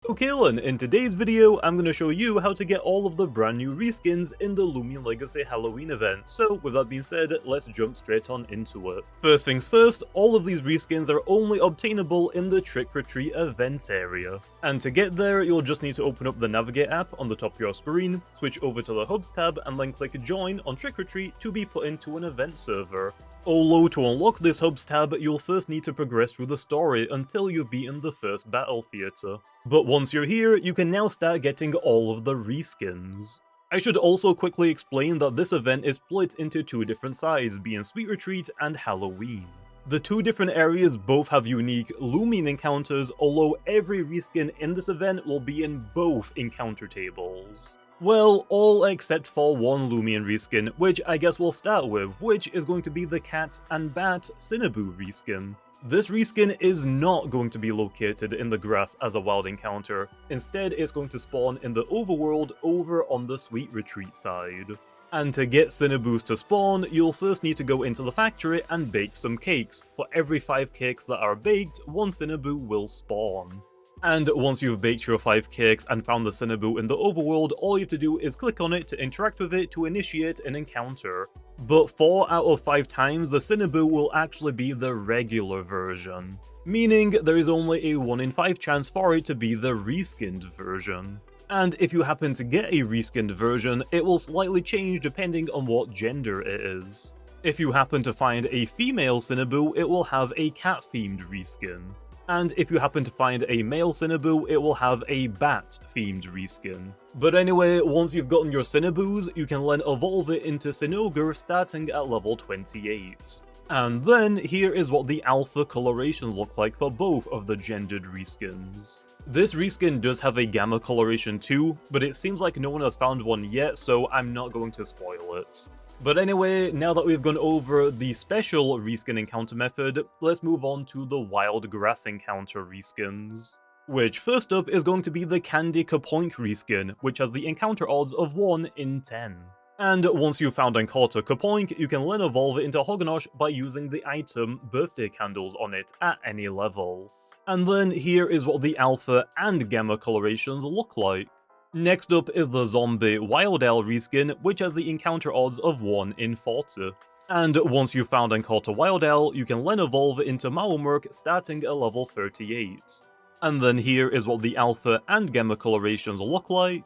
Okay then, in today's video, I'm going to show you how to get all of the brand new reskins in the Loomian Legacy Halloween event. So with that being said, let's jump straight on into it. First things first, all of these reskins are only obtainable in the Trick or Treat event area. And to get there, you'll just need to open up the Navigate app on the top of your screen, switch over to the Hubs tab, and then click Join on Trick or Treat to be put into an event server. Although to unlock this Hubs tab, you'll first need to progress through the story until you've beaten the first battle theatre. But once you're here, you can now start getting all of the reskins. I should also quickly explain that this event is split into two different sides, being Sweet Retreat and Halloween. The two different areas both have unique Loomian encounters, although every reskin in this event will be in both encounter tables. Well, all except for one Loomian reskin, which I guess we'll start with, which is going to be the Cat and Bat Cinnaboo Reskin. This reskin is not going to be located in the grass as a wild encounter. Instead, it's going to spawn in the overworld over on the Sweet Retreat side. And to get Cinnaboos to spawn, you'll first need to go into the factory and bake some cakes. For every 5 cakes that are baked, one Cinnaboo will spawn. And once you've baked your 5 cakes and found the Cinnaboo in the overworld, all you have to do is click on it to interact with it to initiate an encounter. But 4 out of 5 times, the Cinnaboo will actually be the regular version, meaning there is only a 1 in 5 chance for it to be the reskinned version. And if you happen to get a reskinned version, it will slightly change depending on what gender it is. If you happen to find a female Cinnaboo, it will have a cat-themed reskin. And if you happen to find a male Cinnaboo, it will have a bat-themed reskin. But anyway, once you've gotten your Cinnaboos, you can then evolve it into Cinogre starting at level 28. And then, here is what the alpha colorations look like for both of the gendered reskins. This reskin does have a gamma coloration too, but it seems like no one has found one yet, so I'm not going to spoil it. But anyway, now that we've gone over the special reskin encounter method, let's move on to the wild grass encounter reskins. Which first up is going to be the Candy Cupoink Reskin, which has the encounter odds of 1 in 10. And once you've found and caught a Cupoink, you can then evolve it into Hognosh by using the item Birthday Candles on it at any level. And then here is what the alpha and gamma colorations look like. Next up is the Zombie Wiledile Reskin, which has the encounter odds of 1 in 40. And once you've found and caught a Wiledile, you can then evolve it into Mawamurk starting at level 38. And then here is what the alpha and gamma colorations look like.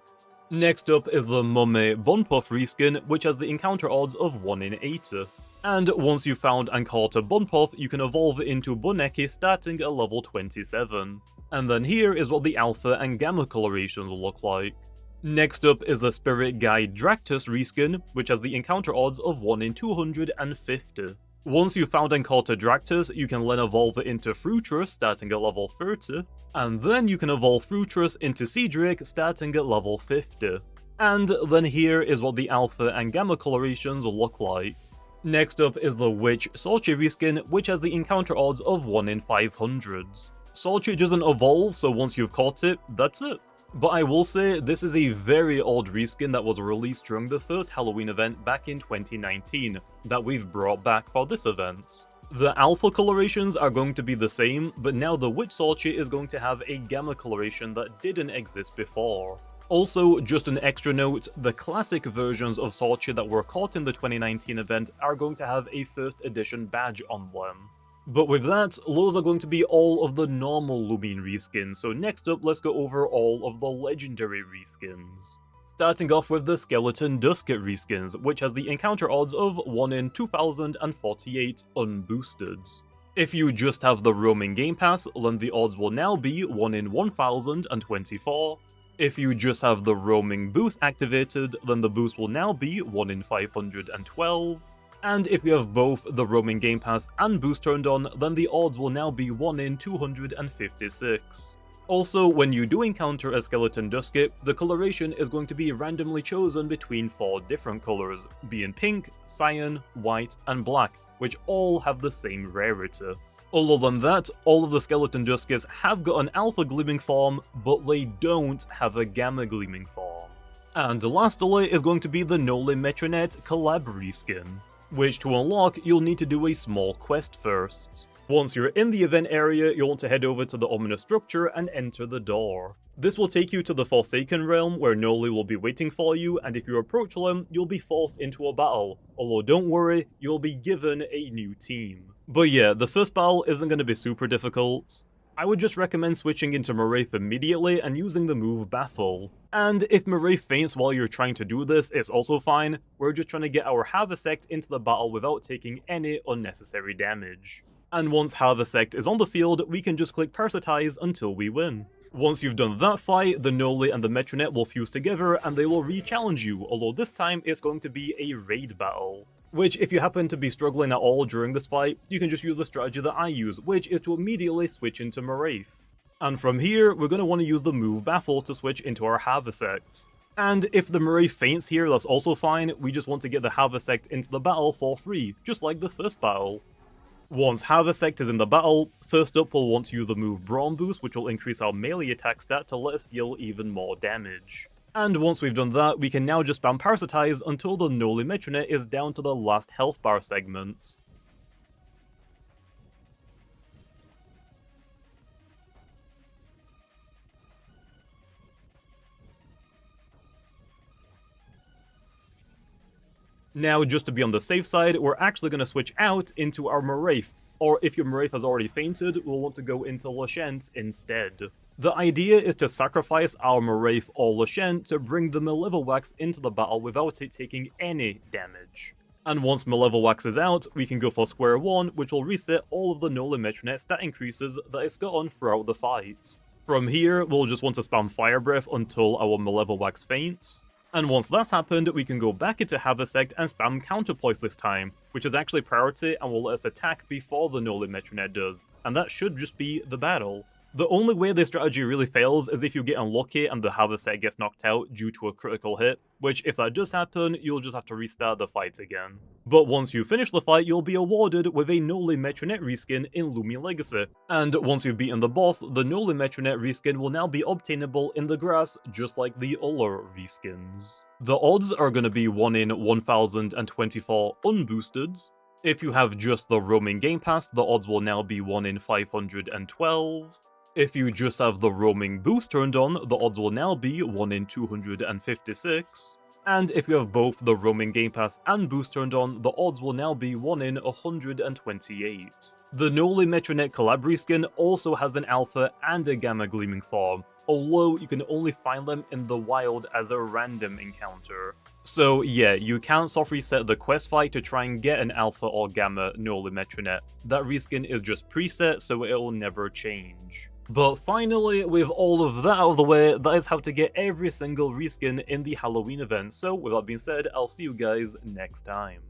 Next up is the Mummy Bunpuff Reskin, which has the encounter odds of 1 in 80. And once you've found and caught a Bunpuff, you can evolve it into Buneki starting at level 27. And then here is what the alpha and gamma colorations look like. Next up is the Spirit Guide Dractus Reskin, which has the encounter odds of 1 in 250. Once you've found and caught a Dractus, you can then evolve it into Fruitress starting at level 30, and then you can evolve Fruitress into Seadrake starting at level 50. And then here is what the alpha and gamma colorations look like. Next up is the Witch Shawchi Reskin, which has the encounter odds of 1 in 500. Shawchi doesn't evolve, so once you've caught it, that's it. But I will say, this is a very old reskin that was released during the first Halloween event back in 2019, that we've brought back for this event. The alpha colorations are going to be the same, but now the Witch Shawchi is going to have a gamma coloration that didn't exist before. Also, just an extra note, the classic versions of Shawchi that were caught in the 2019 event are going to have a first edition badge on them. But with that, those are going to be all of the normal Loomian reskins, so next up let's go over all of the legendary reskins. Starting off with the Skeleton Duskit Reskins, which has the encounter odds of 1 in 2048 unboosted. If you just have the roaming game pass, then the odds will now be 1 in 1024. If you just have the roaming boost activated, then the boost will now be 1 in 512. And if you have both the roaming game pass and boost turned on, then the odds will now be 1 in 256. Also, when you do encounter a Skeleton Duskit, the coloration is going to be randomly chosen between 4 different colors, being pink, cyan, white, and black, which all have the same rarity. Other than that, all of the Skeleton Duskits have got an alpha gleaming form, but they don't have a gamma gleaming form. And lastly is going to be the Noli Metronette Collab Reskin. which to unlock, you'll need to do a small quest first. Once you're in the event area, you'll want to head over to the ominous structure and enter the door. This will take you to the Forsaken Realm, where Noli will be waiting for you, and if you approach them, you'll be forced into a battle. Although don't worry, you'll be given a new team. But yeah, the first battle isn't going to be super difficult. I would just recommend switching into Moraith immediately and using the move Baffle. And if Moraith faints while you're trying to do this, it's also fine. We're just trying to get our Havisect into the battle without taking any unnecessary damage. And once Havisect is on the field, we can just click Parasitize until we win. Once you've done that fight, the Noli and the Metronette will fuse together and they will re-challenge you, although this time it's going to be a raid battle. Which, if you happen to be struggling at all during this fight, you can just use the strategy that I use, which is to immediately switch into Moraith. And from here, we're going to want to use the move Baffle to switch into our Havisect. And if the Moraith faints here, that's also fine, we just want to get the Havisect into the battle for free, just like the first battle. Once Havisect is in the battle, first up we'll want to use the move Brawn Boost, which will increase our melee attack stat to let us deal even more damage. And once we've done that, we can now just spam Parasitize until the Noli Metronette is down to the last health bar segment. Now, just to be on the safe side, we're actually going to switch out into our Moraith, or if your Moraith has already fainted, we'll want to go into Lashent instead. The idea is to sacrifice our Moraith or Lashent to bring the Malevolwax into the battle without it taking any damage. And once Malevolwax is out, we can go for square one, which will reset all of the Noli Metronette stat increases that it's gotten throughout the fight. From here, we'll just want to spam Fire Breath until our Malevolwax faints. And once that's happened, we can go back into Havisect and spam Counterploits this time, which is actually priority and will let us attack before the Noli Metronette does, and that should just be the battle. The only way this strategy really fails is if you get unlucky and the Havisect gets knocked out due to a critical hit, which if that does happen, you'll just have to restart the fight again. But once you finish the fight, you'll be awarded with a Noli Metronette Reskin in Loomian Legacy. And once you've beaten the boss, the Noli Metronette Reskin will now be obtainable in the grass, just like the other Reskins. The odds are going to be 1 in 1024 unboosted. If you have just the roaming game pass, the odds will now be 1 in 512. If you just have the roaming boost turned on, the odds will now be 1 in 256. And if you have both the roaming game pass and boost turned on, the odds will now be 1 in 128. The Noli Metronette Collab Reskin also has an alpha and a gamma gleaming form, although you can only find them in the wild as a random encounter. So yeah, you can't soft reset the quest fight to try and get an alpha or gamma Noli Metronette. That reskin is just preset, so it'll never change. But finally, with all of that out of the way, that is how to get every single reskin in the Halloween event. So with that being said, I'll see you guys next time.